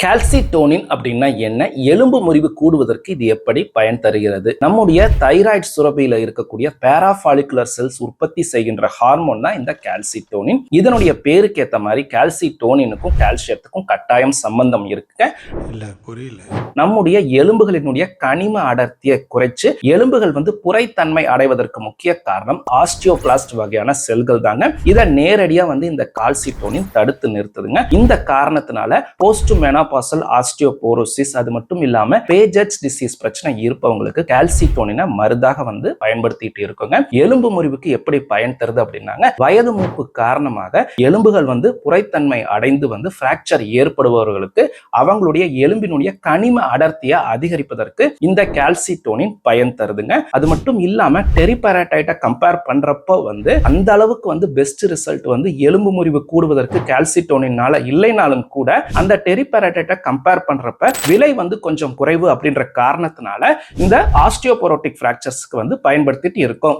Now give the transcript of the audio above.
Calcitonin அப்படின்னா என்ன? எலும்பு முறிவு கூடுவதற்கு இது எப்படி பயன் தருகிறது? நம்முடைய தைராய்டு சுரப்பியில இருக்கக்கூடிய பேராஃபாலிகுலர் செல்ஸ் உற்பத்தி செய்கின்ற ஹார்மோன் தான் இந்த கால்சிட்டோனின். இதனுடைய பேருக்கு ஏத்த மாதிரி கால்சிட்டோனினுக்கும் கால்சியத்துக்கும் கட்டாயம் சம்பந்தம் இருக்கு. இல்ல புரியல. நம்முடைய எலும்புகளினுடைய கனிம அடர்த்தியை குறைச்சு எலும்புகள் புரைத்தன்மை அடைவதற்கு முக்கிய காரணம் ஆஸ்டியோபிளாஸ்ட் வகையான செல்கள் தாங்க. இதை நேரடியா இந்த கால்சிட்டோனின் தடுத்து நிறுத்துதுங்க. இந்த காரணத்தினால போஸ்ட் மெனோபாசல் ஆஸ்டியோபோரோசிஸ், அது மட்டும் இல்லாம பேஜெட்ஸ் டிசீஸ் பிரச்சனை இருப்பவங்களுக்கு கால்சிட்டோனினை மருந்தாக பயன்படுத்திட்டு இருக்குங்க. எலும்பு முறிவுக்கு எப்படி பயன் தருது அப்படின்னாங்க, வயது மூப்பு காரணமாக எலும்புகள் புரைத்தன்மை அடைந்து பிராக்சர் ஏற்படுபவர்களுக்கு அவங்களுடைய எலும்பினுடைய கனிம அடர்த்தியை அதிகரிப்பதற்கு இந்த கால்சிட்டோனின் பயன் தருதுங்க. அது மட்டும் இல்லாம டெரிபராடைட்டை கம்பேர் பண்றப்போ அந்த அளவுக்கு பெஸ்ட் ரிசல்ட் எலும்பு முறிவு கூடுவதற்கு கால்சிட்டோனினால இல்லைனாலும் கூட அந்த டெரிபராடைட்டை கம்பேர் பண்றப்ப விலை கொஞ்சம் குறைவு அப்படின்ற காரணத்தினால இந்த ஆஸ்டியோபோரோட்டிக் பிராக்சர்ஸ்க்கு பயன்படுத்திட்டு இருக்கோம்.